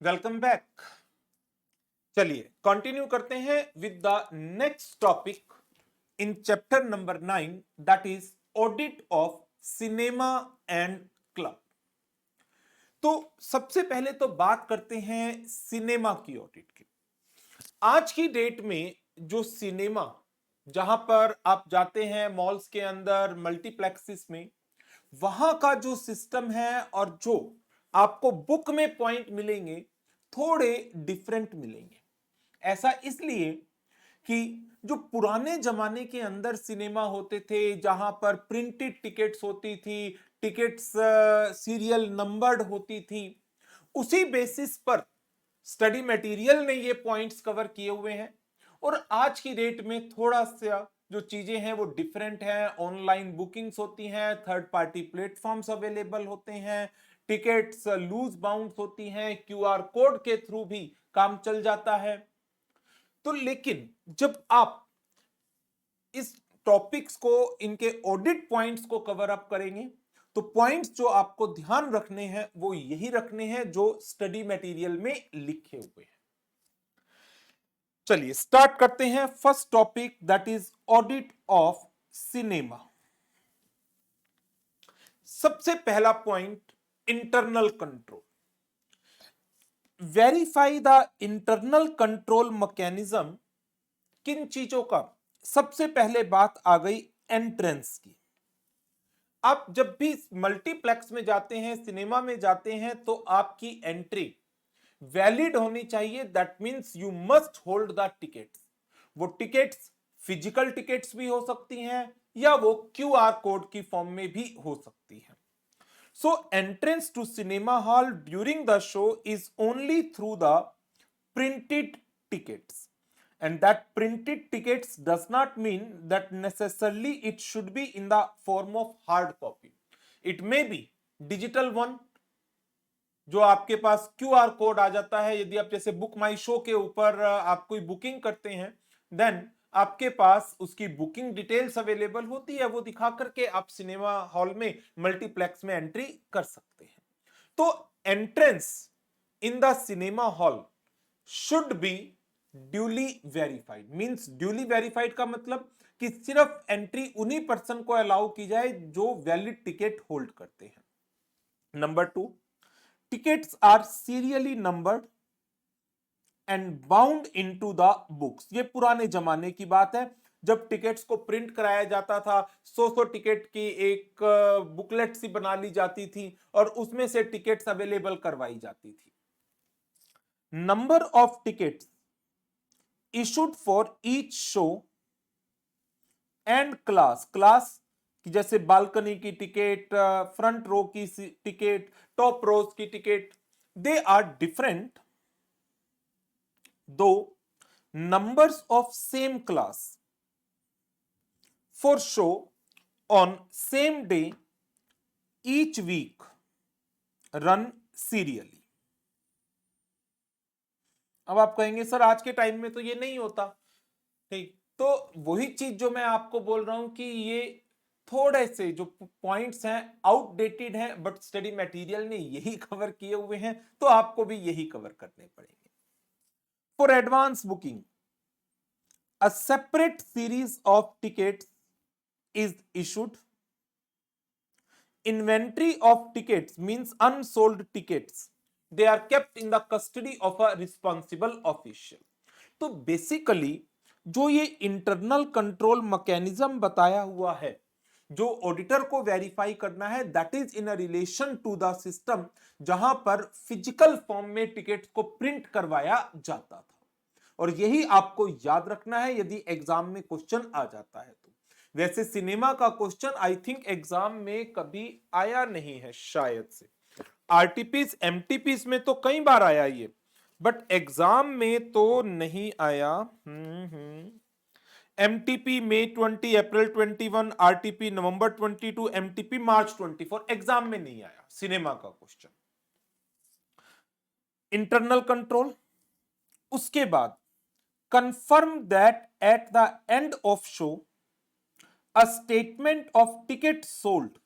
Welcome back. चलिए continue करते हैं with the next topic in chapter number 9, that is audit of cinema and club. तो सबसे पहले तो बात करते हैं सिनेमा की ऑडिट की। आज की डेट में जो सिनेमा, जहां पर आप जाते हैं मॉल्स के अंदर, मल्टीप्लेक्सेस में, वहां का जो सिस्टम है और जो आपको बुक में पॉइंट मिलेंगे थोड़े डिफरेंट मिलेंगे। ऐसा इसलिए कि जो पुराने जमाने के अंदर सिनेमा होते थे, जहां पर प्रिंटेड टिकट्स होती थी, टिकट्स सीरियल नंबर्ड होती थी, उसी बेसिस पर स्टडी मटेरियल ने ये पॉइंट्स कवर किए हुए हैं। और आज की डेट में थोड़ा सा जो चीजें हैं वो डिफरेंट है। ऑनलाइन बुकिंग्स होती हैं, थर्ड पार्टी प्लेटफॉर्म्स अवेलेबल होते हैं, टिकट्स लूज बाउंड होती हैं, क्यूआर कोड के थ्रू भी काम चल जाता है। तो लेकिन जब आप इस टॉपिक्स को, इनके ऑडिट पॉइंट्स को कवर अप करेंगे तो पॉइंट्स जो आपको ध्यान रखने हैं वो यही रखने हैं जो स्टडी मटेरियल में लिखे हुए हैं। चलिए स्टार्ट करते हैं। First topic that is audit of cinema. सबसे पहला point, internal control. Verify the internal control mechanism. किन चीजों का? सबसे पहले बात आ गई एंट्रेंस की। आप जब भी मल्टीप्लेक्स में जाते हैं, सिनेमा में जाते हैं, तो आपकी एंट्री वैलिड होनी चाहिए। That means you must hold the tickets. वो टिकट्स फिजिकल टिकट्स भी हो सकती हैं या वो क्यूआर कोड की फॉर्म में भी हो सकती है। So entrance to cinema hall during the show is only through the printed tickets, and that printed tickets does not mean that necessarily it should be in the form of hard copy. It may be digital one, जो आपके पास QR code आ जाता है। यदि आप जैसे book माई show के ऊपर आप कोई बुकिंग करते हैं, देन आपके पास उसकी बुकिंग डिटेल्स अवेलेबल होती है, वो दिखा करके आप सिनेमा हॉल में, मल्टीप्लेक्स में एंट्री कर सकते हैं। तो entrance in the cinema hall should be duly verified. Means duly verified का मतलब कि सिर्फ एंट्री उन्हीं पर्सन को अलाउ की जाए जो वैलिड टिकट होल्ड करते हैं। Number 2, tickets are serially numbered and bound into the books. ये पुराने जमाने की बात है, जब टिकट्स को प्रिंट कराया जाता था, 100 टिकट की एक बुकलेट सी बना ली जाती थी और उसमें से टिकट्स अवेलेबल करवाई जाती थी। Number of tickets issued for each show and class. Class की जैसे बालकनी की टिकट, फ्रंट रो की टिकट, टॉप रोज की टिकट, दे आर डिफरेंट दो numbers of same class for show on same day each week run serially। अब आप कहेंगे sir आज के टाइम में तो ये नहीं होता। ठीक, तो वही चीज जो मैं आपको बोल रहा हूं कि ये थोड़े से जो पॉइंट्स हैं आउटडेटेड हैं, बट स्टडी मटेरियल ने यही कवर किए हुए हैं, तो आपको भी यही कवर करने पड़ेंगे। For advance booking a separate series of tickets is issued. Inventory of tickets means unsold tickets. They are kept in the custody of a responsible official. तो बेसिकली जो ये इंटरनल कंट्रोल मैकेनिज्म बताया हुआ है, जो auditor को verify करना है, that is in a relation to the system जहां पर फिजिकल फॉर्म में टिकट को प्रिंट करवाया जाता था। और यही आपको याद रखना है यदि एग्जाम में क्वेश्चन आ जाता है तो। वैसे सिनेमा का क्वेश्चन आई थिंक एग्जाम में कभी आया नहीं है शायद से। आरटीपीस एमटीपीस में तो कई बार आया ये, बट एग्जाम में तो नहीं आया। एमटीपी मई 20, अप्रैल 21, आरटीपी नवंबर 22, एमटीपी मार्च 24, एग्जाम में नहीं आया सिनेमा का क्वेश्चन। इंटरनल कंट्रोल, उसके बाद confirm that at the end of show a statement of tickets sold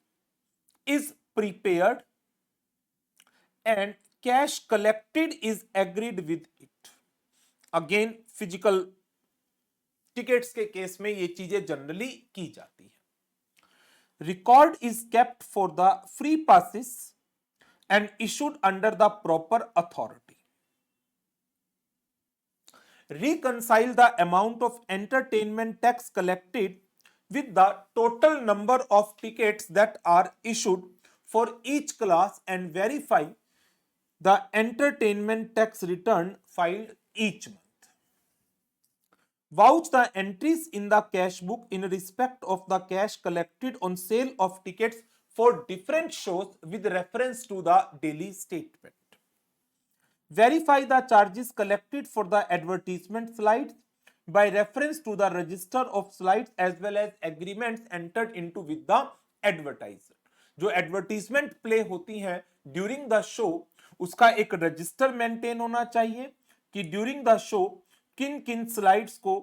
is prepared and cash collected is agreed with it. Again physical tickets के case में ये चीजें जनरली की जाती है। Record is kept for the free passes and issued under the proper authority. Reconcile the amount of entertainment tax collected with the total number of tickets that are issued for each class and verify the entertainment tax return filed each month. Vouch the entries in the cash book in respect of the cash collected on sale of tickets for different shows with reference to the daily statement. Verify the charges collected for the advertisement slides by reference to the register of slides as well as agreements entered into with the advertiser. जो advertisement play होती हैं during the show उसका एक register maintain होना चाहिए कि during the show किन किन स्लाइड्स को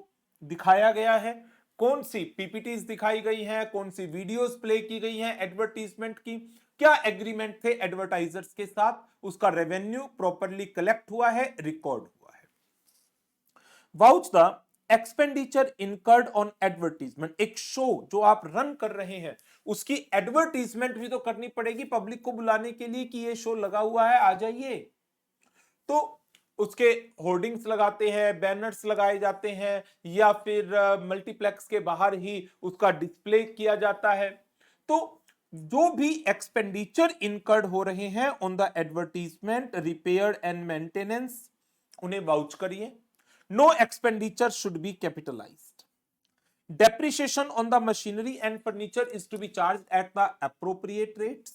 दिखाया गया है, कौन सी पीपीटीज दिखाई गई हैं, कौन सी वीडियोस प्ले की गई हैं एडवर्टीजमेंट की, क्या एग्रीमेंट थे एडवर्टाइजर्स के साथ, उसका रेवेन्यू प्रॉपरली कलेक्ट हुआ है, रिकॉर्ड हुआ है। Vouch the expenditure incurred on advertisement. एक शो जो आप रन कर रहे हैं उसकी एडवर्टीजमेंट भी तो करनी पड़ेगी पब्लिक को बुलाने के लिए कि ये शो लगा हुआ है, आ जाइए। तो उसके होर्डिंग्स लगाते हैं, बैनर्स लगाए जाते हैं या फिर मल्टीप्लेक्स के बाहर ही उसका डिस्प्ले किया जाता है। तो जो भी एक्सपेंडिचर इनकर्ड हो रहे हैं on the advertisement, repair and maintenance, उन्हें वाउच करिए। No expenditure should be capitalised. Depreciation on the machinery and furniture is to be charge at the appropriate rates.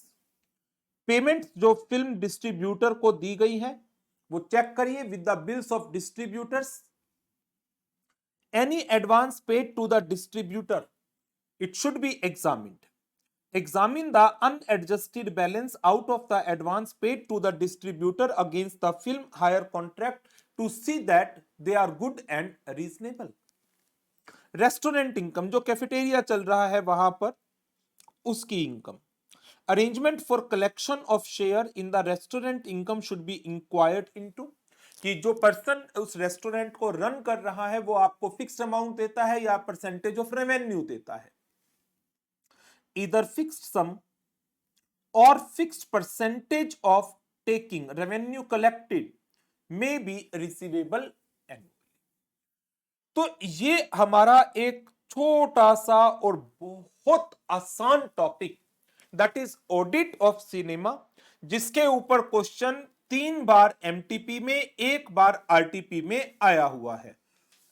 Payment जो फिल्म डिस्ट्रीब्यूटर को दी गई है वो चेक करिए with the bills of distributors. Any advance paid to the distributor it should be examined. Examine the unadjusted balance out of the advance paid to the distributor against the film hire contract to see that they are good and reasonable. Restaurant income, जो cafeteria चल रहा है वहां पर उसकी income. Arrangement for collection of share in the restaurant income should be inquired into, कि जो person उस रेस्टोरेंट को रन कर रहा है वो आपको फिक्स्ड अमाउंट देता है या परसेंटेज ऑफ रेवेन्यू देता है। either fixed sum or fixed percentage of taking revenue collected may be receivable annually। तो ये हमारा एक छोटा सा और बहुत आसान topic that is audit of cinema, जिसके ऊपर क्वेश्चन 3 बार एमटीपी में, 1 बार आरटीपी में आया हुआ है।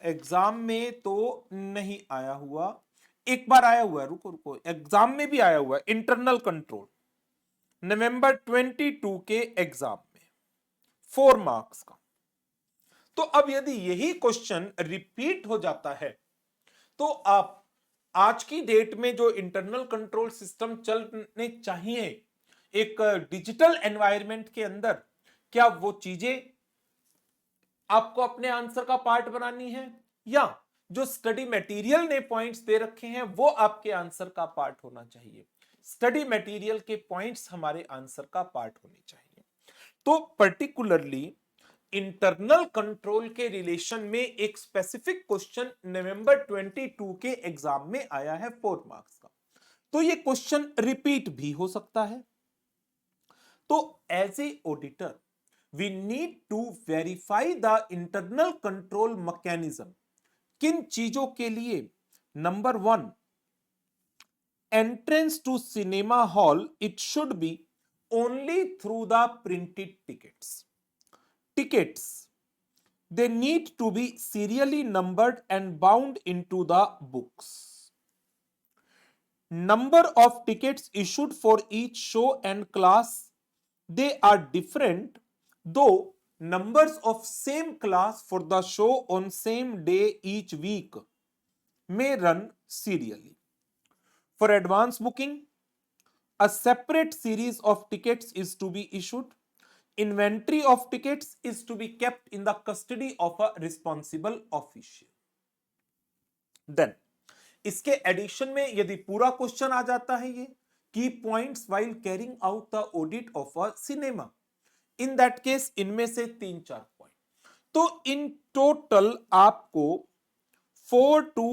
एग्जाम में तो नहीं आया हुआ, एक बार आया हुआ है, रुको रुको, एग्जाम में भी आया हुआ है। इंटरनल कंट्रोल नवंबर 22 के एग्जाम में 4 मार्क्स का। तो अब यदि यही क्वेश्चन रिपीट हो जाता है तो आप आज की डेट में जो इंटरनल कंट्रोल सिस्टम चलने चाहिए एक डिजिटल एनवायरनमेंट के अंदर, क्या वो चीजें आपको अपने आंसर का पार्ट बनानी है या जो स्टडी मटेरियल ने पॉइंट्स दे रखे हैं वो आपके आंसर का पार्ट होना चाहिए? स्टडी मटेरियल के पॉइंट्स हमारे आंसर का पार्ट होने चाहिए। तो पर्टिकुलरली इंटरनल कंट्रोल के रिलेशन में एक स्पेसिफिक क्वेश्चन नवंबर 22 के एग्जाम में आया है 4 मार्क्स का। तो ये क्वेश्चन रिपीट भी हो सकता है। तो as a auditor we need to verify the internal control mechanism. किन चीजों के लिए? Number 1, entrance to cinema hall it should be only through the printed tickets they need to be serially numbered and bound into the books. Number of tickets issued for each show and class, they are different, though numbers of same class for the show on same day each week may run serially. For advance booking, a separate series of tickets is to be issued. Inventory of tickets is to be kept in the custody of a responsible official. Then, इसके addition में यदि पूरा question आ जाता है ये की points while carrying out the audit of a cinema, in that case इनमें से 3-4 पॉइंट, तो इन टोटल आपको 4 to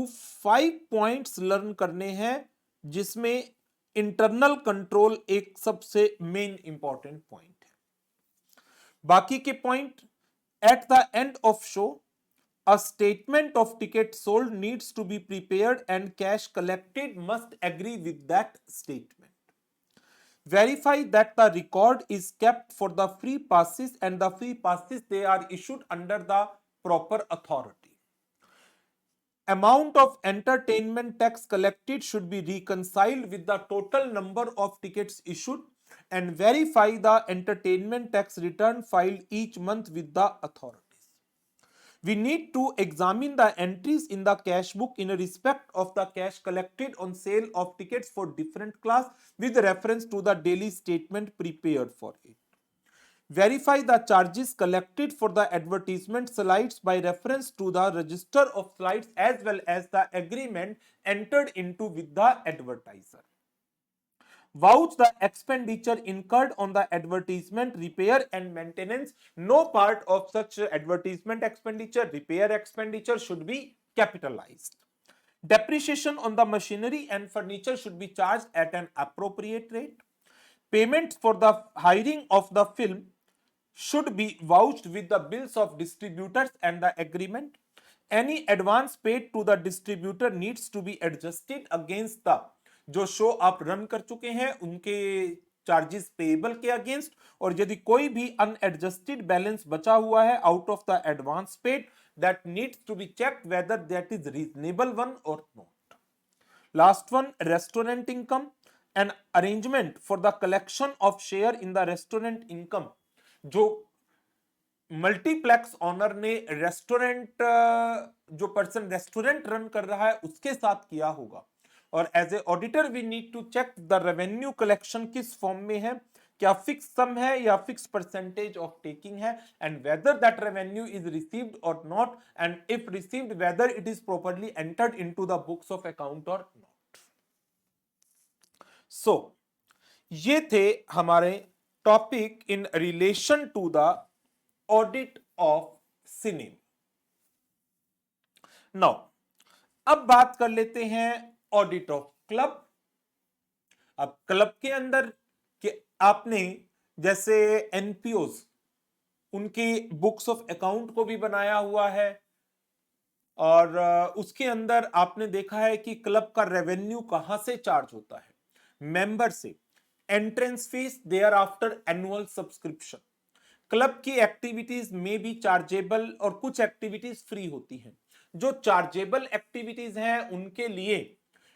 5 पॉइंट्स लर्न करने हैं, जिसमें इंटरनल कंट्रोल एक सबसे मेन इंपॉर्टेंट पॉइंट है। बाकी के point, eight the end of show a statement of ticket sold needs to be prepared and cash collected must agree with that statement. Verify that the record is kept for the free passes and the free passes they are issued under the proper authority. Amount of entertainment tax collected should be reconciled with the total number of tickets issued and verify the entertainment tax return filed each month with the authorities. We need to examine the entries in the cash book in respect of the cash collected on sale of tickets for different class with reference to the daily statement prepared for it. Verify the charges collected for the advertisement slides by reference to the register of slides as well as the agreement entered into with the advertiser. Vouch the expenditure incurred on the advertisement, repair and maintenance. No part of such advertisement expenditure, repair expenditure should be capitalized. Depreciation on the machinery and furniture should be charged at an appropriate rate. Payment for the hiring of the film should be vouched with the bills of distributors and the agreement. Any advance paid to the distributor needs to be adjusted against the जो show आप run कर चुके हैं उनके charges payable के against, और यदि कोई भी अनएडजस्टेड बैलेंस बचा हुआ है out of the advance paid, that needs to be checked whether that is reasonable one और not. Last one, restaurant income and arrangement for the collection of share in the restaurant income. जो multiplex owner ने restaurant, जो person restaurant run कर रहा है उसके साथ किया होगा, और as a auditor we need to check the revenue collection किस फॉर्म में है, क्या फिक्स सम है या फिक्स परसेंटेज ऑफ टेकिंग है, and whether that revenue is received और not, and if received whether it is properly entered into the books of account और not. So ये थे हमारे topic in relation to the audit of cinema. Now अब बात कर लेते हैं ऑडिट ऑफ क्लब. अब क्लब के अंदर कि आपने जैसे एनपीओज उनकी बुक्स ऑफ अकाउंट को भी बनाया हुआ है, और उसके अंदर आपने देखा है कि क्लब का रेवेन्यू कहां से चार्ज होता है, मेंबर से, entrance fees, thereafter annual subscription. Club की एक्टिविटीज में भी चार्जेबल और कुछ एक्टिविटीज फ्री होती हैं. जो चार्जेबल एक्टिविटीज हैं उनके लिए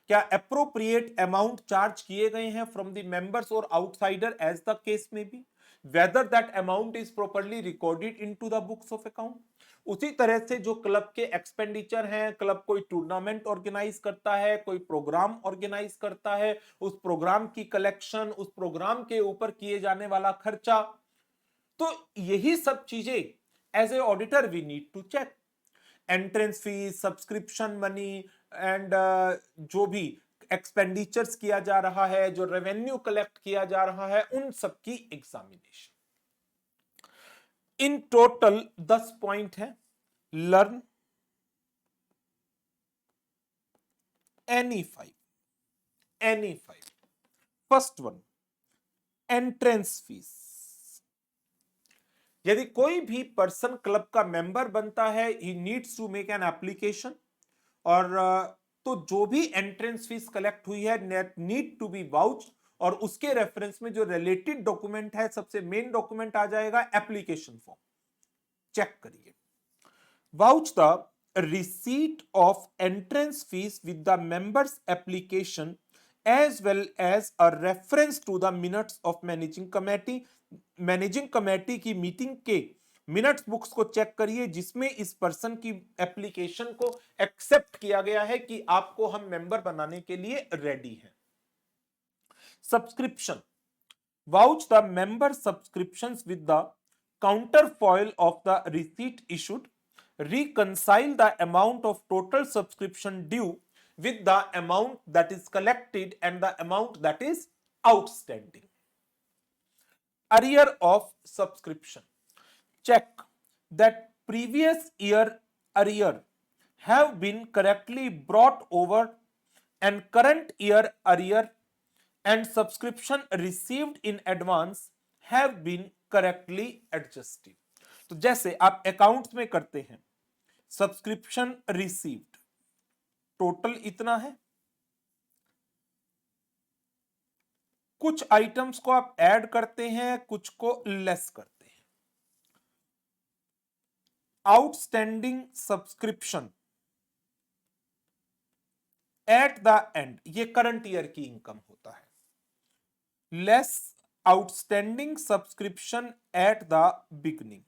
क्या अप्रोप्रिएट अमाउंट चार्ज किए गए हैं फ्रॉम द मेंबर्स और outsider as the case may be, whether that amount is properly recorded into the books of account. उसी तरह से जो क्लब के एक्सपेंडिचर हैं, क्लब कोई टूर्नामेंट ऑर्गेनाइज करता है, कोई प्रोग्राम ऑर्गेनाइज करता है, उस प्रोग्राम की कलेक्शन, उस प्रोग्राम के ऊपर किए जाने वाला खर्चा, तो यही सब चीजें as a auditor we need to check. Entrance fees, subscription money and जो भी एक्सपेंडिचर्स किया जा रहा है, जो रेवेन्यू कलेक्ट किया जा रहा है, उन सब की एग्जामिनेशन. इन टोटल 10 पॉइंट है. Learn any 5. First one, entrance fees. यदि कोई भी पर्सन क्लब का मेंबर बनता है, he needs to make an application, और तो जो भी एंट्रेंस फीस कलेक्ट हुई है नीड टू बी वाउच, और उसके रेफरेंस में जो रिलेटेड डॉक्यूमेंट है, सबसे मेन डॉक्यूमेंट आ जाएगा एप्लीकेशन फॉर्म. चेक करिए. Vouch the receipt of entrance fees with the members application as well as a reference to the minutes of managing committee. Managing committee की meeting के minutes books को check करिए जिसमें इस person की application को accept किया गया है कि आपको हम मेंबर बनाने के लिए रेडी हैं. Subscription. Vouch the member subscriptions with the counter foil of the receipt issued. Reconcile the amount of total subscription due with the amount that is collected and the amount that is outstanding. arrear of subscription. Check that previous year arrear have been correctly brought over and current year arrear and subscription received in advance have been correctly adjusted. तो जैसे आप accounts में करते हैं, subscription received total इतना है, कुछ items को आप ऐड करते हैं, कुछ को लेस करते हैं. Outstanding subscription at the end, ये करंट ईयर की इनकम होता है. Less outstanding subscription at the beginning,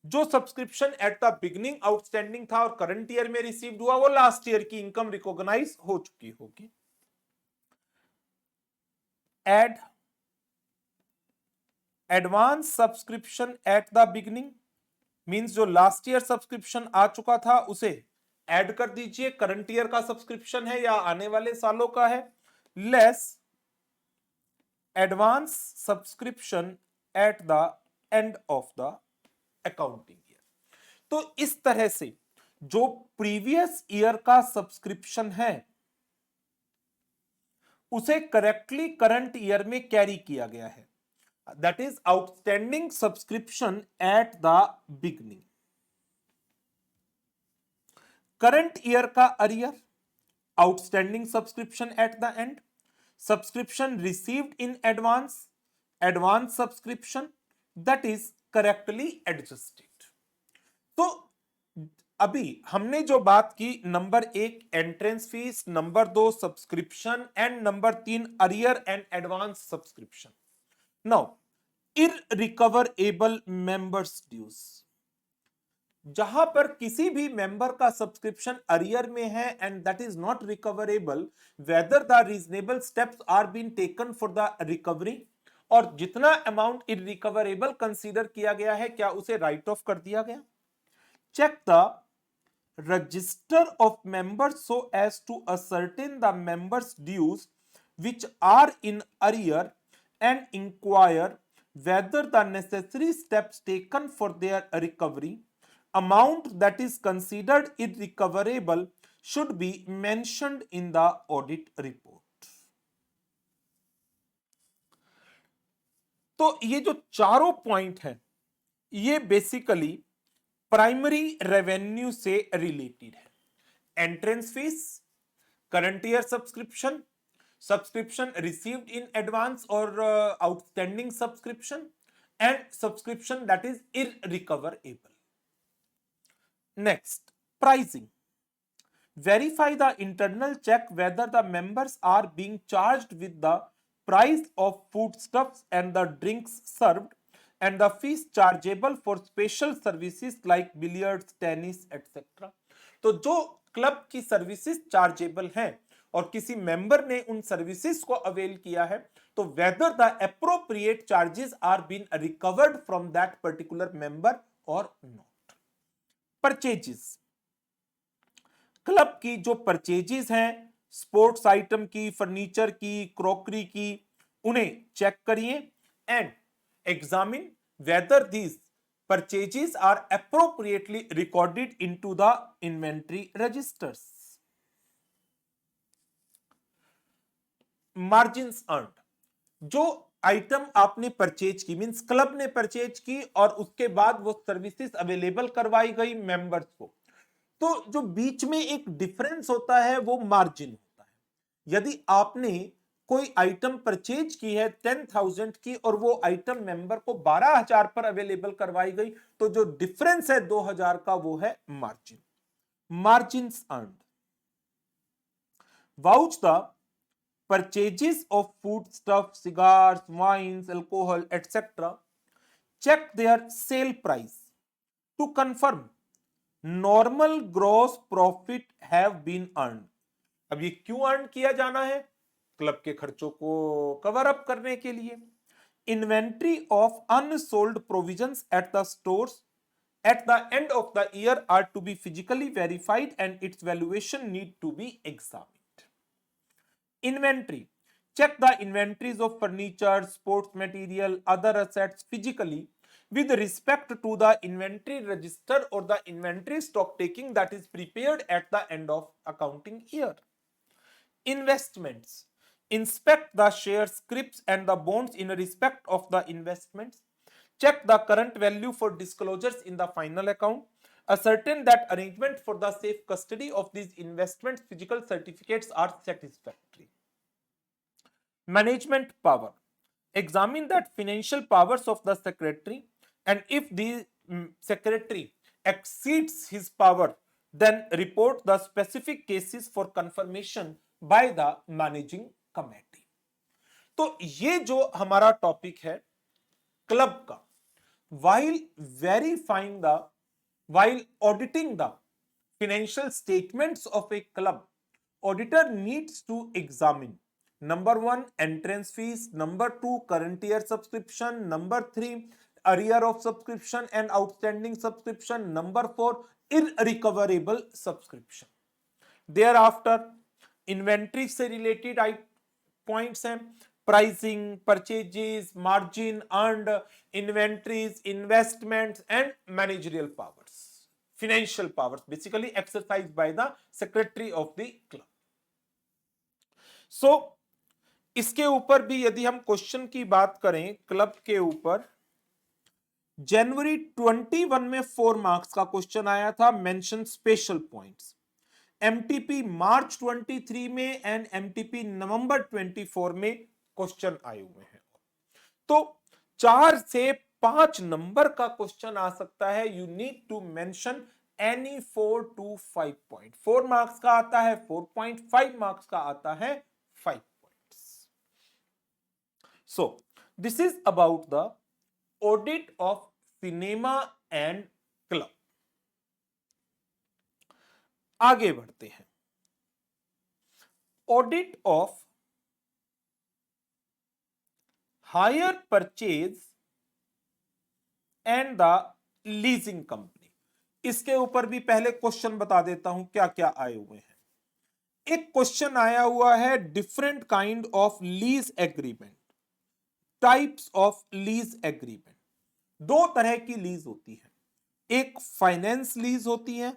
जो subscription at the beginning outstanding था और करंट ईयर में रिसीव्ड हुआ, वो लास्ट ईयर की इनकम रिकॉग्नाइज हो चुकी होगी. Add advance subscription at the beginning means जो लास्ट ईयर सब्सक्रिप्शन आ चुका था उसे ऐड कर दीजिए, करंट ईयर का सब्सक्रिप्शन है या आने वाले सालों का है. Less advance subscription at the end of the accounting year. तो इस तरह से जो प्रीवियस ईयर का सब्सक्रिप्शन है उसे करेक्टली करंट ईयर में कैरी किया गया है. That is outstanding subscription at the beginning. Current year का arrear, outstanding subscription at the end, subscription received in advance, advance subscription, that is correctly adjusted. तो अभी हमने जो बात की, number 1 entrance fees, number 2 subscription and number 3 arrear and advance subscription. Now irrecoverable members dues, जहां पर किसी भी मेंबर का सब्सक्रिप्शन अरियर में है and that is not recoverable, whether the reasonable steps are been taken for the recovery, और जितना amount irrecoverable consider किया गया है क्या उसे राइट ऑफ कर दिया गया. Check the register of members so as to ascertain the members' dues which are in arrear and inquire whether the necessary steps taken for their recovery, amount that is considered irrecoverable should be mentioned in the audit report. तो ये जो चारों point हैं ये basically primary revenue से related है. Entrance fees, current year subscription, subscription received in advance और outstanding subscription, and subscription that is irrecoverable. Next, pricing. Verify the internal check whether the members are being charged with the price of foodstuffs and the drinks served and the fees chargeable for special services like billiards, tennis, etc. तो जो club की services chargeable हैं और किसी member ने उन services को avail किया है, तो whether the appropriate charges are being recovered from that particular member or not. Purchases. Club की जो परचेजेस हैं, स्पोर्ट्स आइटम की, फर्नीचर की, क्रॉकरी की, उन्हें चेक करिए and examine whether these purchases are appropriately recorded into the inventory registers. Margins earned, जो item आपने परचेज की, मींस क्लब ने परचेज की और उसके बाद वो सर्विसेज अवेलेबल करवाई गई मेंबर्स को, तो जो बीच में एक डिफरेंस होता है वो मार्जिन होता है. यदि आपने कोई आइटम परचेज की है 10,000 की और वो आइटम मेंबर को 12,000 पर अवेलेबल करवाई गई, तो जो डिफरेंस है 2,000 का वो है margin. Margins earned. Vouch the purchases of food stuff, cigars, wines, alcohol etcetera. Check their sale price to confirm normal gross profit have been earned. अब ये क्यों अर्न किया जाना है? क्लब के खर्चों को कवर अप करने के लिए. Inventory of unsold provisions at the stores at the end of the year are to be physically verified and its valuation need to be examined. Inventory. check the inventories of furniture, sports material, other assets physically with respect to the inventory register or the inventory stock taking that is prepared at the end of accounting year. Investments. Inspect the share scrips and the bonds in respect of the investments. Check the current value for disclosures in the final account. Ascertain that arrangement for the safe custody of these investments physical certificates are satisfactory. Management power. Examine that financial powers of the secretary, and if the secretary exceeds his power, then report the specific cases for confirmation by the managing committee. तो ये जो हमारा topic है club का, while verifying the while auditing the financial statements of a club, auditor needs to examine number 1 entrance fees, number 2 current year subscription, number 3 arrear of subscription and outstanding subscription, number 4 irrecoverable subscription. Thereafter inventory से related points हैं, pricing, purchases, margin earned, inventories, investments and managerial powers, financial powers basically exercised by the secretary of the club. So इसके ऊपर भी यदि हम question की बात करें क्लब के ऊपर, जनवरी 21 में 4 मार्क्स का क्वेश्चन आया था, मेंशन स्पेशल पॉइंट्स। एमटीपी मार्च 23 में एंड एमटीपी नवंबर 24 में क्वेश्चन आए हुए हैं। तो 4 से 5 नंबर का क्वेश्चन आ सकता है। You need to mention any 4 to 5 point. 4 marks का आता है 4 पॉइंट, 5 मार्क्स का आता है 5 points. So this is about the audit of cinema and club. आगे बढ़ते हैं, audit of hire purchase and the leasing company. इसके ऊपर भी पहले क्वेश्चन बता देता हूं क्या क्या आए हुए हैं। एक क्वेश्चन आया हुआ है different kind of lease agreement, types of lease agreement. 2 तरह की लीज होती है, एक फाइनेंस लीज होती है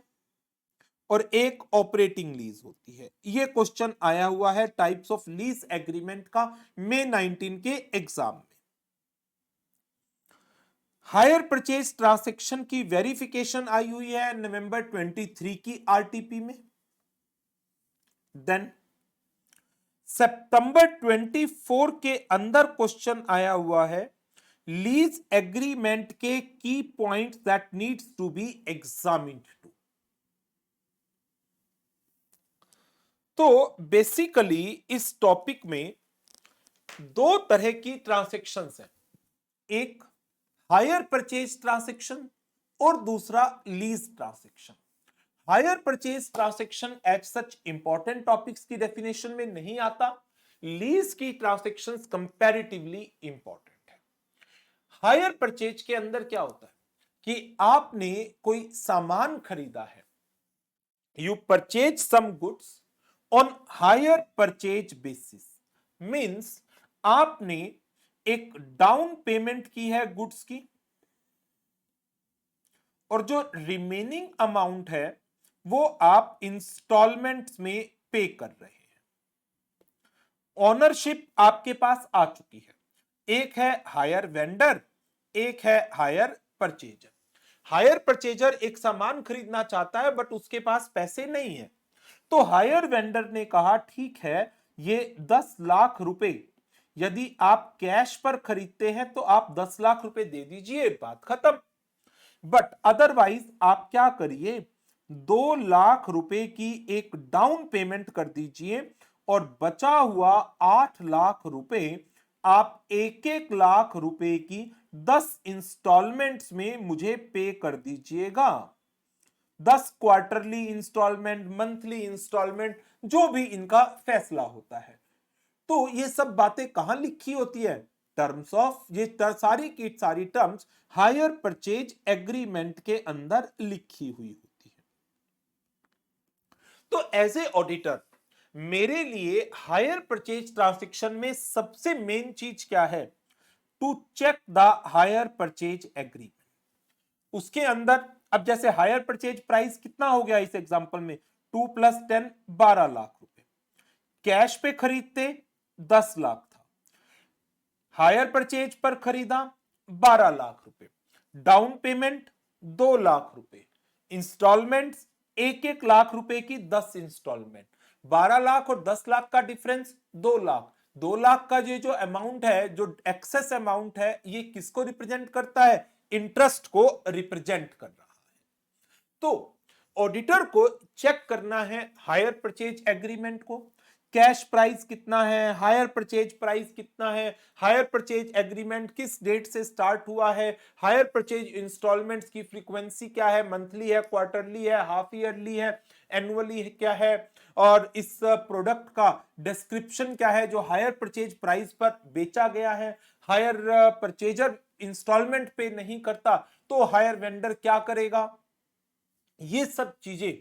और एक ऑपरेटिंग लीज होती है। यह क्वेश्चन आया हुआ है टाइप्स ऑफ लीज एग्रीमेंट का मई 19 के एग्जाम में। हायर परचेज ट्रांजैक्शन की वेरिफिकेशन आई हुई है नवंबर 23 की आरटीपी में। देन सितंबर 24 के अंदर क्वेश्चन आया हुआ है लीज एग्रीमेंट के की points that needs to be examined too. तो बेसिकली इस टॉपिक में 2 तरह की ट्रांजैक्शंस हैं, एक हायर परचेज ट्रांजैक्शन और दूसरा lease transaction. Hire purchase transaction as such important topics की डेफिनेशन में नहीं आता, लीज की ट्रांजैक्शंस कंपैरेटिवली इंपॉर्टेंट है। हायर परचेज के अंदर क्या होता है कि आपने कोई सामान खरीदा है, you purchase some goods on hire purchase basis, means आपने एक डाउन पेमेंट की है गुड्स की और जो रिमेनिंग अमाउंट है वो आप इंस्टॉलमेंट्स में पे कर रहे हैं। ओनरशिप आपके पास आ चुकी है, एक है हायर वेंडर, एक है हायर परचेजर। हायर परचेजर एक सामान खरीदना चाहता है बट उसके पास पैसे नहीं है, तो हायर वेंडर ने कहा ठीक है ये 10 लाख रुपए यदि आप कैश पर खरीदते हैं तो आप 10 लाख रुपए दे दीजिए, बात खत्म। बट अदरवाइज आप क्या करिए 2 लाख रुपए की एक डाउन पेमेंट कर दीजिए और बचा हुआ 8 लाख रुपए आप 1-1 लाख रुपए की 10 इंस्टॉलमेंट्स में मुझे पे कर दीजिएगा। 10 क्वार्टरली इंस्टॉलमेंट, मंथली इंस्टॉलमेंट, जो भी इनका फैसला होता है। तो ये सब बातें कहां लिखी होती है, टर्म्स ऑफ, ये सारी की सारी टर्म्स हायर परचेज एग्रीमेंट के अंदर लिखी हुई होती है। तो एज ए ऑडिटर मेरे लिए हायर परचेज ट्रांजैक्शन में सबसे मेन चीज क्या है? To check the hire purchase agreement. उसके अंदर अब जैसे हायर परचेज प्राइस कितना हो गया इस एग्जांपल में, 2 + 10 12 लाख रुपए। कैश पे खरीदते 10 लाख था, हायर परचेज पर खरीदा 12 लाख रुपए, डाउन पेमेंट 2 लाख रुपए, इंस्टॉलमेंट्स 1-1 लाख रुपए की 10 इंस्टॉलमेंट, 12 लाख और 10 लाख का डिफरेंस 2 लाख। 2 लाख का ये जो अमाउंट है, जो एक्सेस अमाउंट है, ये किसको रिप्रेजेंट करता है? इंटरेस्ट को रिप्रेजेंट कर रहा है। तो ऑडिटर को चेक करना है हायर परचेज एग्रीमेंट को, कैश प्राइस कितना है, हायर परचेज प्राइस कितना है, हायर परचेज एग्रीमेंट किस डेट से स्टार्ट हुआ है, हायर परचेज इंस्टॉलमेंट्स की फ्रीक्वेंसी क्या है, मंथली है, क्वार्टरली है, हाफ ईयरली है, एनुअली क्या है, और इस प्रोडक्ट का डिस्क्रिप्शन क्या है जो हायर परचेज प्राइस पर बेचा गया है। हायर परचेजर इंस्टॉलमेंट पे नहीं करता तो हायर वेंडर क्या करेगा? ये सब चीजें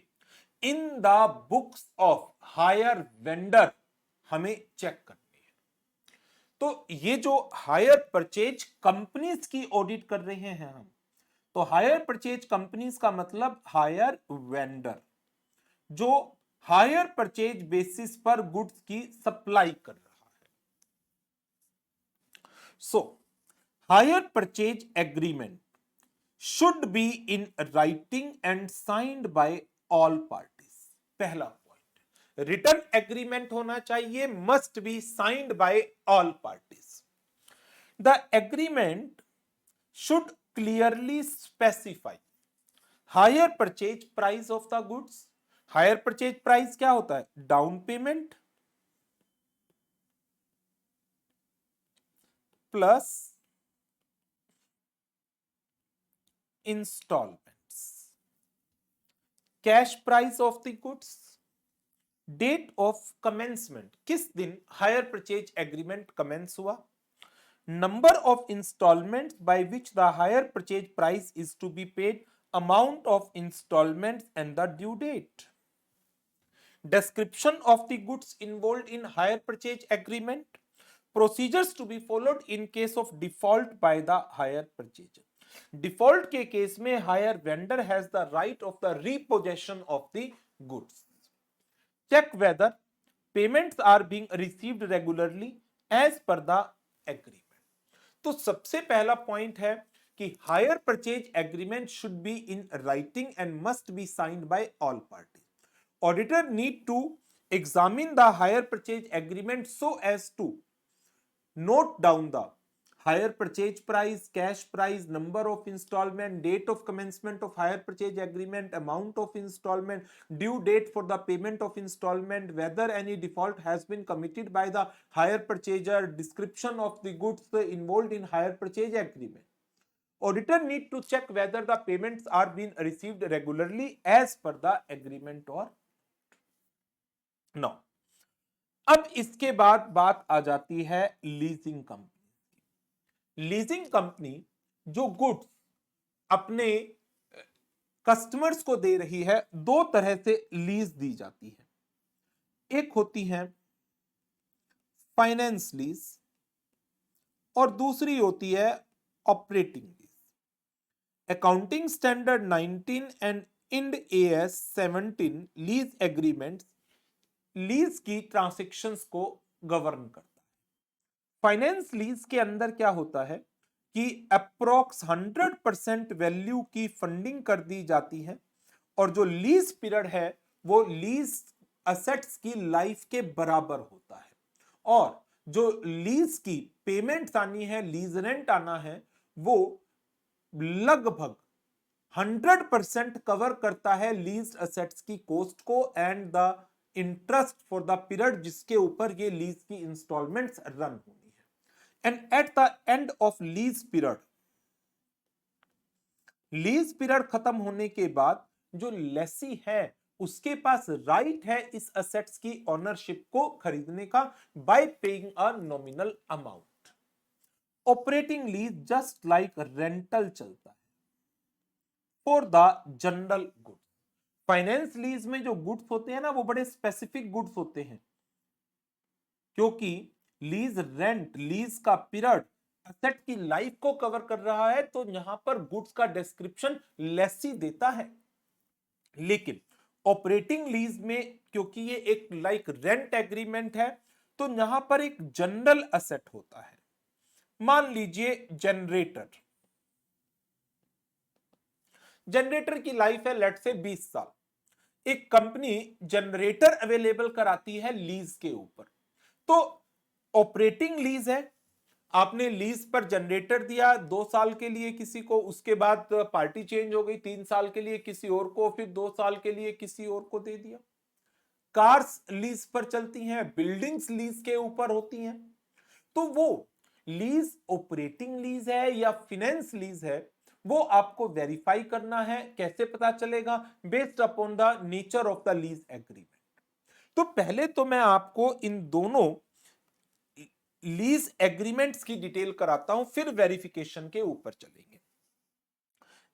in the books of higher vendor हमें चेक करनी है। तो ये जो हायर परचेज कंपनीज की ऑडिट कर रहे हैं हम, तो हायर परचेज कंपनीज का मतलब हायर वेंडर, जो हायर परचेज बेसिस पर गुड्स की सप्लाई कर रहा है। So hire purchase agreement should be in writing and signed by all parties. पहला पॉइंट, रिटर्न एग्रीमेंट होना चाहिए, must be signed by all parties. The agreement should clearly specify hire purchase price of the goods. Hire purchase price क्या होता है? Down payment plus instalments, cash price of the goods, date of commencement, किस दिन hire purchase agreement commence हुआ, number of instalments by which the hire purchase price is to be paid, amount of instalments and the due date, description of the goods involved in hire purchase agreement, procedures to be followed in case of default by the hire purchaser. Default के case में hire vendor has the right of the repossession of the goods. Check whether payments are being received regularly as per the agreement. तो सबसे पहला point है कि higher purchase agreement should be in writing and must be signed by all party. Auditor need to examine the hire purchase agreement so as to note down the hire purchase price, cash price, number of installment, date of commencement of hire purchase agreement, amount of installment, due date for the payment of installment, whether any default has been committed by the hire purchaser, description of the goods involved in hire purchase agreement. Auditor need to check whether the payments are being received regularly as per the agreement or no. अब इसके बाद बात आ जाती है leasing company. Leasing company जो goods अपने customers को दे रही है, दो तरह से लीज दी जाती है। एक होती है फाइनेंस लीज और दूसरी होती है operating lease. Accounting standard 19 and Ind AS 17 lease agreements lease की ट्रांजैक्शंस को गवर्न करता है। फाइनेंस लीज के अंदर क्या होता है कि अप्रोक्स 100% वैल्यू की फंडिंग कर दी जाती है और जो लीज पीरियड है वो लीज असेट्स की लाइफ के बराबर होता है, और जो लीज की पेमेंट्स आनी है, लीज रेंट आना है, वो लगभग 100% कवर करता है लीज असेट्स की कॉस्ट को and the interest for the period जिसके ऊपर ये लीज की इंस्टॉलमेंट्स रन होनी है। And eight the end of lease period खत्म होने के बाद जो लेसी है उसके पास राइट है इस असेट्स की ओनरशिप को खरीदने का bye paying a nominal amount. Operating lease just like rental चलता है for the general goods. Finance lease में जो गुड्स होते हैं ना वो बड़े स्पेसिफिक गुड्स होते हैं, क्योंकि लीज रेंट, लीज का पीरियड एसेट की लाइफ को कवर कर रहा है, तो यहां पर गुड्स का डिस्क्रिप्शन लेसी देता है। लेकिन ऑपरेटिंग लीज में क्योंकि ये एक लाइक रेंट एग्रीमेंट है, तो यहां पर एक जनरल एसेट होता है। मान लीजिए जनरेटर, जनरेटर की लाइफ है लेट से 20 साल। एक कंपनी जनरेटर अवेलेबल कराती है लीज के ऊपर, तो ऑपरेटिंग लीज है, आपने लीज पर जनरेटर दिया 2 साल के लिए किसी को, उसके बाद पार्टी चेंज हो गई, 3 साल के लिए किसी और को, फिर 2 साल के लिए किसी और को दे दिया। कार्स लीज पर चलती हैं, बिल्डिंग्स लीज के ऊपर होती हैं, तो वो लीज ऑपरेटिंग लीज है या फिनेंस लीज है, वो आपको वेरीफाई करना है। कैसे पता चलेगा? Based upon the nature of the lease agreement. तो पहले तो मैं आपको इन दोनों लीज एग्रीमेंट्स की डिटेल कराता हूं, फिर वेरिफिकेशन के ऊपर चलेंगे।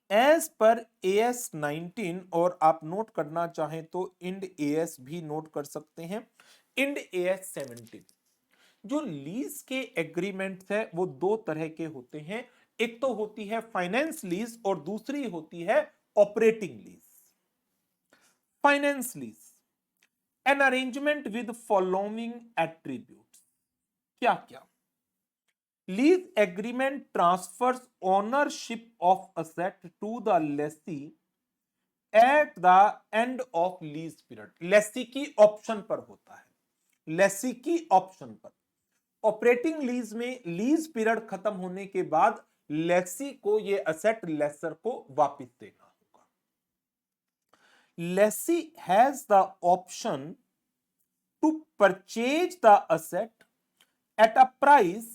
एज पर AS 19, और आप नोट करना चाहें तो इंड AS भी नोट कर सकते हैं, इंड AS 17। जो लीज के एग्रीमेंट्स है वो दो तरह के होते हैं, एक तो होती है फाइनेंस लीज और दूसरी होती है operating lease. Finance lease, an arrangement with following attributes. क्या क्या? Lease agreement transfers ownership of asset to the lessee at the end of lease period. Lessee की ऑप्शन पर होता है, लेसी की ऑप्शन पर। ऑपरेटिंग लीज में लीज पीरियड खत्म होने के बाद लेसी को ये असेट लेसर को वापस देना होगा। Lessee has the option to purchase the asset at a price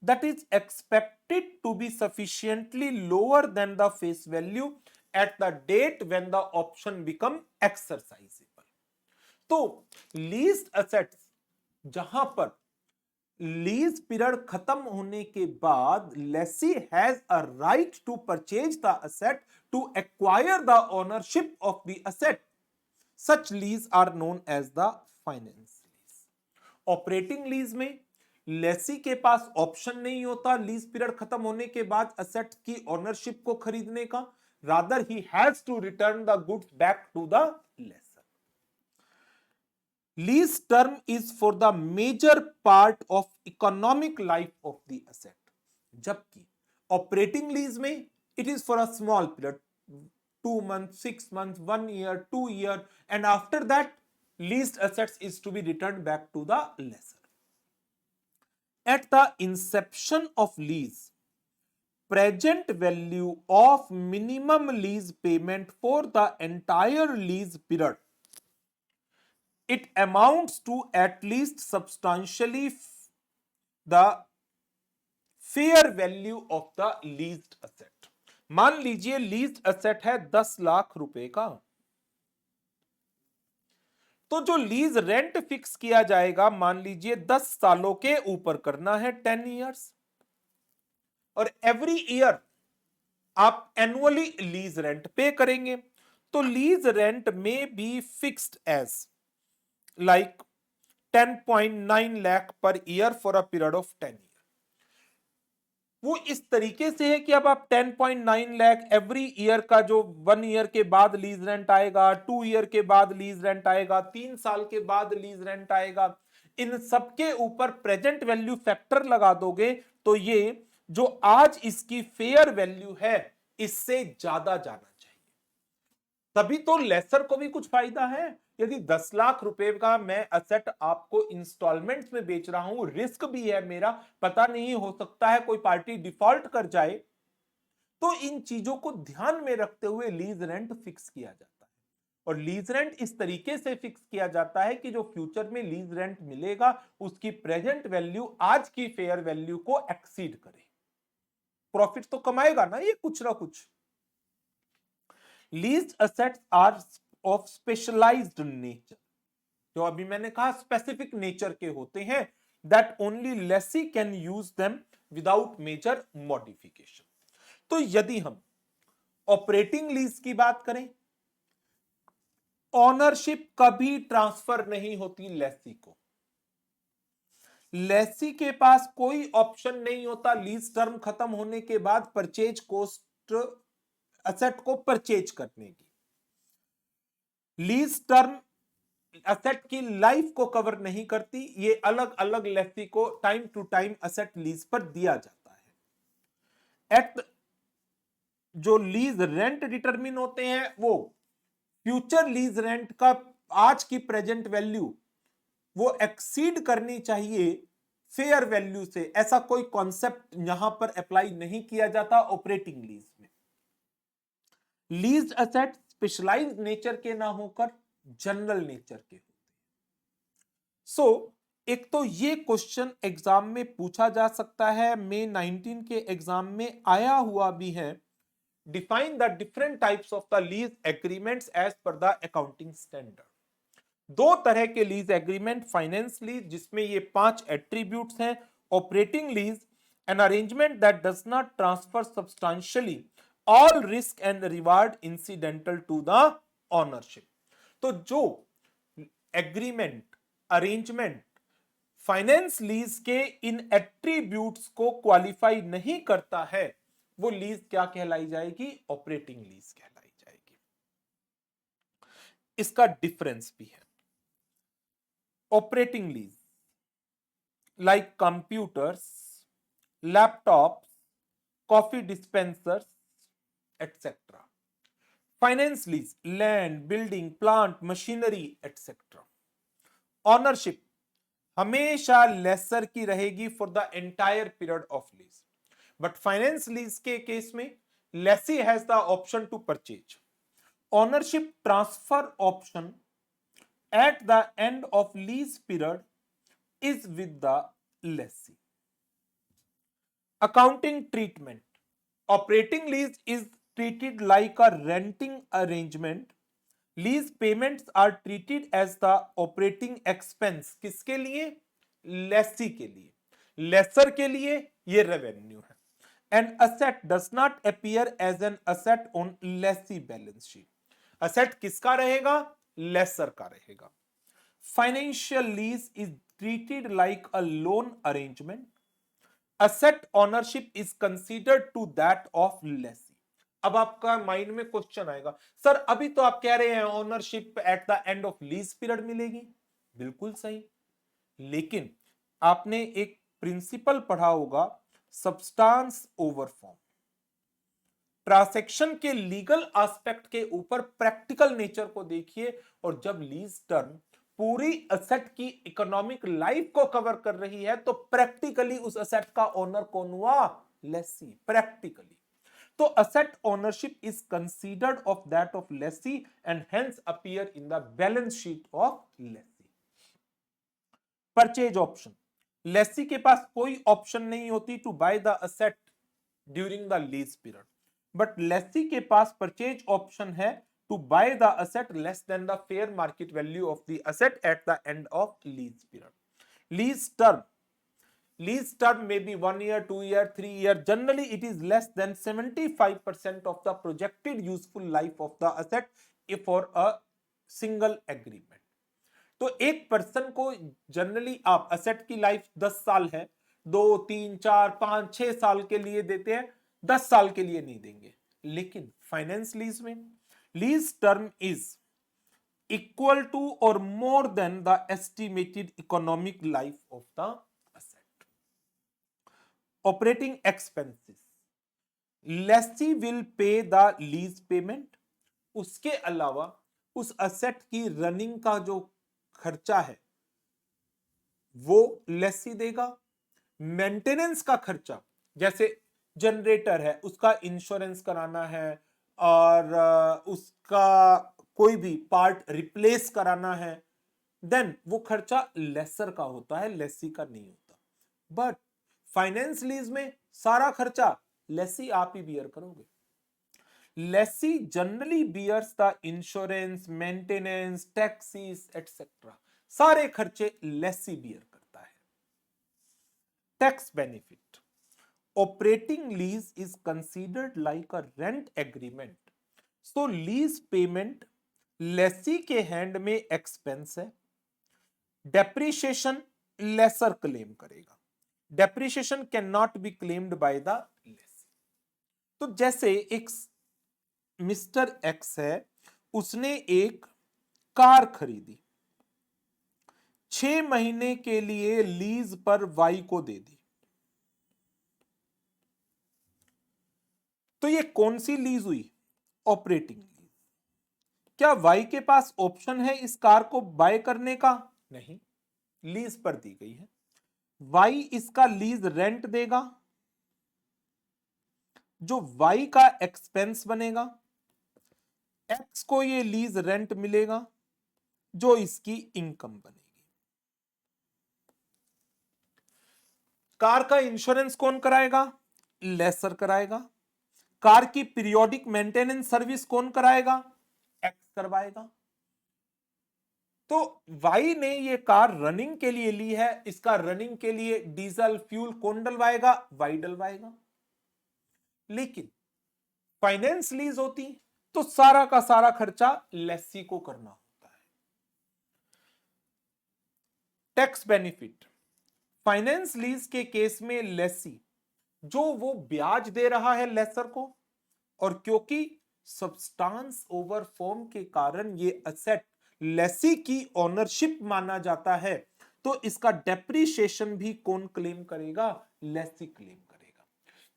that is expected to be sufficiently lower than the face value at the date when the option become exercisable। तो lease assets, जहां पर lease period खत्म होने के बाद lessee has a right to purchase the asset to acquire the ownership of the asset, such lease are known as the finance lease. Operating lease में lessee के पास option नहीं होता लीज पीरियड खत्म होने के बाद असेट की ओनरशिप को खरीदने का, rather he has to return the goods back to the lessor. Lease term is for the major part of economic life of the asset, जबकि ऑपरेटिंग लीज में it is for a small period, 2 months, 6 months, 1 year, 2 year, and after that leased assets is to be returned back to the lessor. At the inception of lease, present value of minimum lease payment for the entire lease period, it amounts to at least substantially the fair value of the leased asset। मान लीजिए leased asset है 10 लाख रुपए का, तो जो lease rent fix किया जाएगा मान लीजिए 10 सालों के ऊपर करना है, 10 years, और एवरी ईयर आप एनुअली लीज रेंट पे करेंगे। तो लीज रेंट में be fixed as like 10.9 lakh per year for a period of 10 years। वो इस तरीके से है कि अब आप 10.9 लाख एवरी ईयर का, जो 1 ईयर के बाद लीज रेंट आएगा, 2 ईयर के बाद लीज रेंट आएगा, 3 साल के बाद लीज रेंट आएगा, इन सबके ऊपर प्रेजेंट वैल्यू फैक्टर लगा दोगे, तो ये जो आज इसकी फेयर वैल्यू है इससे ज्यादा जाना चाहिए, तभी तो लेसर को भी कुछ फायदा है। यदि 10 लाख रुपए का मैं असेट आपको इंस्टॉलमेंट्स में बेच रहा हूं, रिस्क भी है मेरा, पता नहीं हो सकता है कोई पार्टी डिफॉल्ट कर जाए, तो इन चीजों को ध्यान में रखते हुए लीज रेंट फिक्स किया जाता है। और लीज रेंट इस तरीके से फिक्स किया जाता है कि जो फ्यूचर में लीज रेंट मिलेगा उसकी प्रेजेंट वैल्यू आज की फेयर वैल्यू को एक्सीड करे। प्रॉफिट तो कमाएगा ना ये कुछ ना कुछ। Leased assets are of specialised nature, जो अभी मैंने कहा स्पेसिफिक नेचर के होते हैं, that only lessee can use them without major modification. तो यदि हम ऑपरेटिंग लीज की बात करें, ऑनरशिप कभी ट्रांसफर नहीं होती लेसी को। लेसी के पास कोई ऑप्शन नहीं होता लीज टर्म खत्म होने के बाद परचेज कॉस्ट असेट को परचेज करने की। लीज टर्म असेट की लाइफ को कवर नहीं करती, ये अलग अलग लेसी को time to time asset lease पर दिया जाता है। एट जो लीज रेंट डिटरमिन होते हैं वो फ्यूचर लीज रेंट का आज की प्रेजेंट वैल्यू वो एक्सीड करनी चाहिए फेयर वैल्यू से। ऐसा कोई कॉन्सेप्ट यहां पर अप्लाई नहीं किया जाता ऑपरेटिंग लीज में। लीज असेट स्पेशलाइज्ड नेचर के ना होकर जनरल नेचर के होते हैं। एक तो ये क्वेश्चन एग्जाम में पूछा जा सकता है, May 19 के एग्जाम में आया हुआ भी है। Define the different types of the lease agreements as per the accounting standard. दो तरह के लीज एग्रीमेंट, फाइनेंस लीज जिसमें ये 5 एट्रीब्यूट्स हैं, operating lease an arrangement that does not transfer substantially all risk and reward incidental to the ownership. तो जो agreement arrangement finance lease के इन attributes को क्वालिफाई नहीं करता है वो लीज क्या कहलाई जाएगी? ऑपरेटिंग लीज कहलाई जाएगी। इसका डिफरेंस भी है। Operating lease like computers, laptops, coffee dispensers etcetera. Finance lease land, building, plant, machinery etcetera. Ownership हमेशा लेसर की रहेगी for the entire period of lease, but finance lease के केस में lessee has the option to purchase. Ownership transfer option at the end of lease period is with the lessee. Accounting treatment, operating lease is treated like a renting arrangement. Lease payments are treated as the operating expense. किसके लिए? लेसी के लिए। Laser के लिए ये revenue है। And asset does not appear as an asset on lessee balance sheet. Asset किसका रहेगा? लेसर का रहेगा। Financial lease is treated like a loan arrangement. Asset ownership is considered to that of lessee. अब आपका mind में question आएगा, sir अभी तो आप कह रहे हैं ownership eight the end of lease period मिलेगी। बिल्कुल सही, लेकिन आपने एक प्रिंसिपल पढ़ा होगा, सब्सटेंस ओवर फॉर्म। ट्रांसैक्शन के लीगल एस्पेक्ट के ऊपर प्रैक्टिकल नेचर को देखिए, और जब लीज टर्म पूरी असेट की इकोनॉमिक लाइफ को कवर कर रही है तो प्रैक्टिकली उस असेट का ओनर कौन हुआ? लेसी। प्रैक्टिकली तो asset ownership is considered of that of lessee and hence appear in the balance sheet of lessee. Purchase option, lessee के पास कोई ऑप्शन नहीं होती to buy the asset during the lease period, but lessee के पास purchase option है to buy the asset less than the fair market value of the asset at the end of lease period. Lease term, lease term may be 1 year, 2 year, 3 year. Generally, it is less than 75% of the projected useful life of the asset for a single agreement. तो एक person को generally आप asset की life 10 साल है, 2, 3, 4, 5, 6 साल के लिए देते हैं, 10 साल के लिए नहीं देंगे। लेकिन फाइनेंस लीज में lease term is equal to और more than the estimated economic life of the operating expenses, lessee will pay the lease payment। उसके अलावा उस असेट की रनिंग का जो खर्चा है वो लेसी देगा। मेंटेनेंस का खर्चा, जैसे जनरेटर है उसका इंश्योरेंस कराना है और उसका कोई भी पार्ट रिप्लेस कराना है, देन वो खर्चा लेसर का होता है, लेसी का नहीं होता। बट फाइनेंस लीज में सारा खर्चा लेसी आप ही बियर करोगे। Lessee generally bears the insurance, maintenance, taxes etcetera, सारे खर्चे लेसी बियर करता है। Tax benefit, operating lease is considered like a rent agreement, so lease payment lessee के हैंड में एक्सपेंस है, डेप्रीशिएशन लेसर क्लेम करेगा, depreciation can not be claimed by the lessee. तो जैसे एक मिस्टर एक्स है, उसने एक कार खरीदी, 6 महीने के लिए लीज पर वाई को दे दी। तो ये कौन सी लीज हुई? Operating lease. क्या वाई के पास ऑप्शन है इस कार को बाय करने का? नहीं, लीज पर दी गई है। वाई इसका लीज रेंट देगा, जो वाई का एक्सपेंस बनेगा। एक्स को ये लीज रेंट मिलेगा, जो इसकी इनकम बनेगी। कार का इंश्योरेंस कौन कराएगा? लेसर कराएगा। कार की पीरियोडिक मेंटेनेंस सर्विस कौन कराएगा? एक्स करवाएगा। तो वाई ने ये कार रनिंग के लिए ली है, इसका रनिंग के लिए डीजल फ्यूल कौन डलवाएगा? वाई डलवाएगा। लेकिन फाइनेंस लीज होती तो सारा का सारा खर्चा लेसी को करना होता है। टैक्स बेनिफिट, फाइनेंस लीज के केस में लेसी जो वो ब्याज दे रहा है लेसर को, और क्योंकि सब्सटेंस ओवर फॉर्म के कारण ये असेट लेसी की ओनरशिप माना जाता है, तो इसका डेप्रीशिएशन भी कौन क्लेम करेगा? लेसी क्लेम करेगा।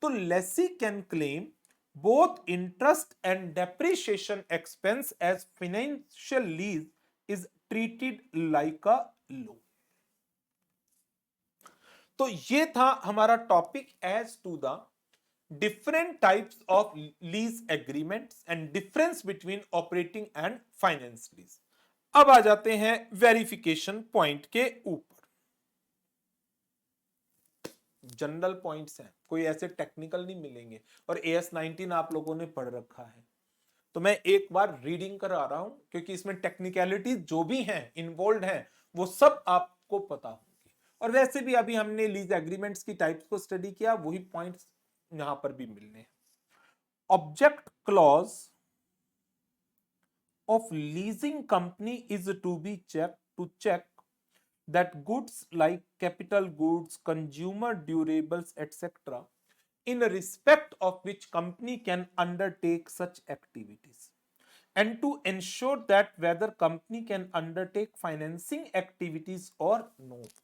तो lessee can claim both interest and depreciation expense as financial lease is treated like a loan. तो ये था हमारा topic as to the different types of lease agreements and difference between operating and finance lease। अब आ जाते हैं verification point के ऊपर। General points हैं, कोई ऐसे टेक्निकल नहीं मिलेंगे, और AS19 आप लोगों ने पढ़ रखा है, तो मैं एक बार रीडिंग करा रहा हूं, क्योंकि इसमें टेक्निकलिटीज जो भी हैं इन्वॉल्व हैं वो सब आपको पता होंगी। और वैसे भी अभी हमने लीज एग्रीमेंट्स की टाइप्स को स्टडी किया, वही पॉइंट्स यहां पर भी मिलने हैं। Object clause of leasing company is to be checked to check that goods like capital goods, consumer durables, etc., in respect of which company can undertake such activities, and to ensure that whether company can undertake financing activities or not,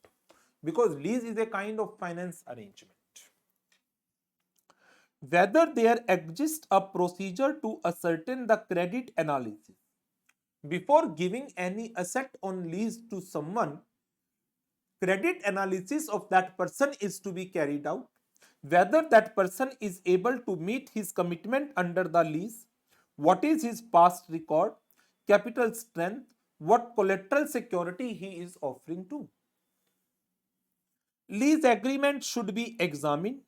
because lease is a kind of finance arrangement. Whether there exists a procedure to ascertain the credit analysis before giving any asset on lease to someone, credit analysis of that person is to be carried out, whether that person is able to meet his commitment under the lease, what is his past record, capital strength, what collateral security he is offering to. Lease agreement should be examined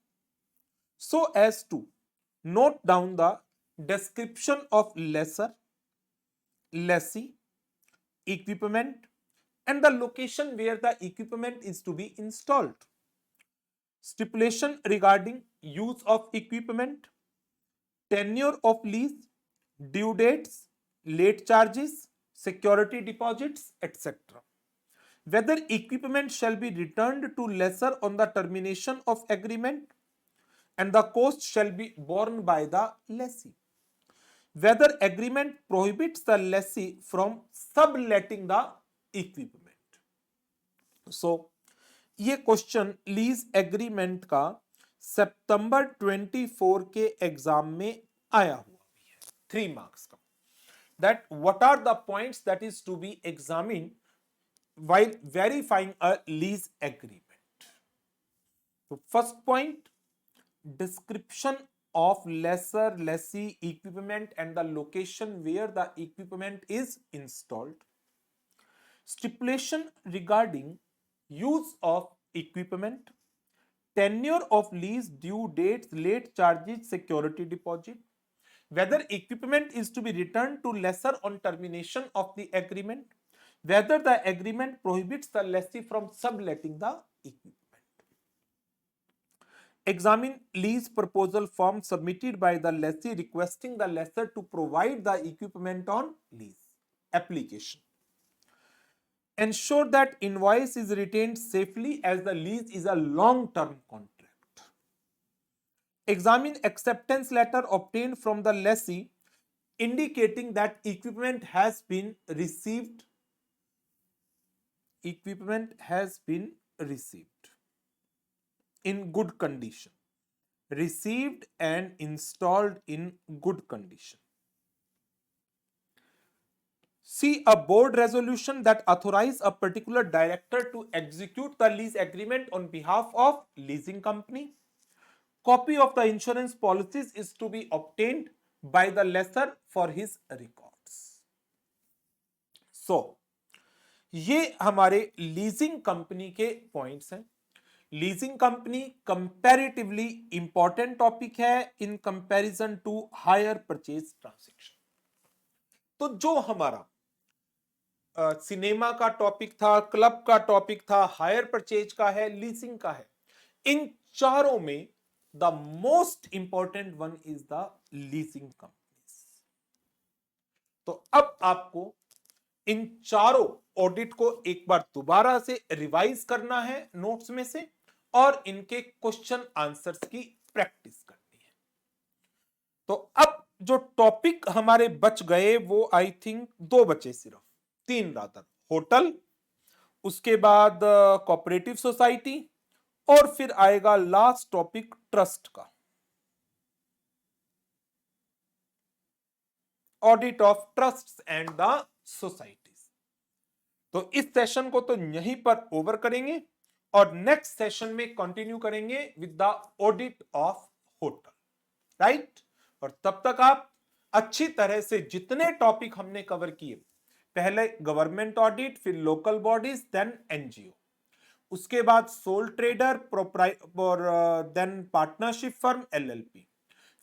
so as to note down the description of lessor, lessee, equipment, and the location where the equipment is to be installed. Stipulation regarding use of equipment, tenure of lease, due dates, late charges, security deposits, etc. Whether equipment shall be returned to lessor on the termination of agreement, and the cost shall be borne by the lessee. Whether agreement prohibits the lessee from subletting the equipment. So, ये question lease agreement का सितंबर 24 के exam में आया हुआ भी है, 3 marks का। That what are the points that is to be examined while verifying a lease agreement. तो first point, description of lessor, lessee, equipment and the location where the equipment is installed. Stipulation regarding use of equipment, tenure of lease, due dates, late charges, security deposit. Whether equipment is to be returned to lessor on termination of the agreement. Whether the agreement prohibits the lessee from subletting the equipment. Examine lease proposal form submitted by the lessee requesting the lessor to provide the equipment on lease. application. Ensure that invoice is retained safely as the lease is a long-term contract. Examine acceptance letter obtained from the lessee indicating that equipment has been received. Equipment has been received in good condition. Received and installed in good condition. See a board resolution that authorize a particular director to execute the lease agreement on behalf of leasing company. Copy of the insurance policies is to be obtained by the lessor for his records. So, ये हमारे leasing company के points हैं. Leasing company comparatively important topic है in comparison to hire purchase transaction. तो जो हमारा cinema का topic था, क्लब का टॉपिक था, हायर परचेज का है, लीजिंग का है, इन चारों में the most important one is the leasing companies. तो अब आपको इन चारों ऑडिट को एक बार दोबारा से रिवाइज करना है नोट्स में से और इनके क्वेश्चन आंसर्स की प्रैक्टिस करनी है. तो अब जो टॉपिक हमारे बच गए वो आई थिंक 2 बचे, सिर्फ 3 रादर. होटल, उसके बाद कोऑपरेटिव सोसाइटी और फिर आएगा लास्ट टॉपिक ट्रस्ट का, audit of trust and the societies. तो इस सेशन को तो यहीं पर ओवर करेंगे और नेक्स्ट सेशन में कंटिन्यू करेंगे with the audit of hotel. Right? और तब तक आप अच्छी तरह से जितने टॉपिक हमने कवर किए, पहले गवर्नमेंट ऑडिट, फिर लोकल बॉडीज, देन एनजीओ, उसके बाद sole trader, then partnership firm LLP,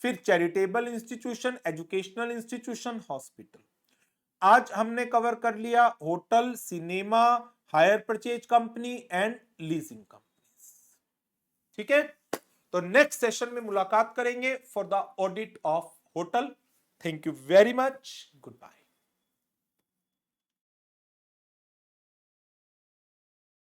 फिर charitable institution, educational institution, hospital. आज हमने कवर कर लिया hotel, cinema, hire purchase company and leasing companies. ठीक है? तो नेक्स्ट सेशन में मुलाकात करेंगे for the audit of hotel. Thank you very much. Good bye.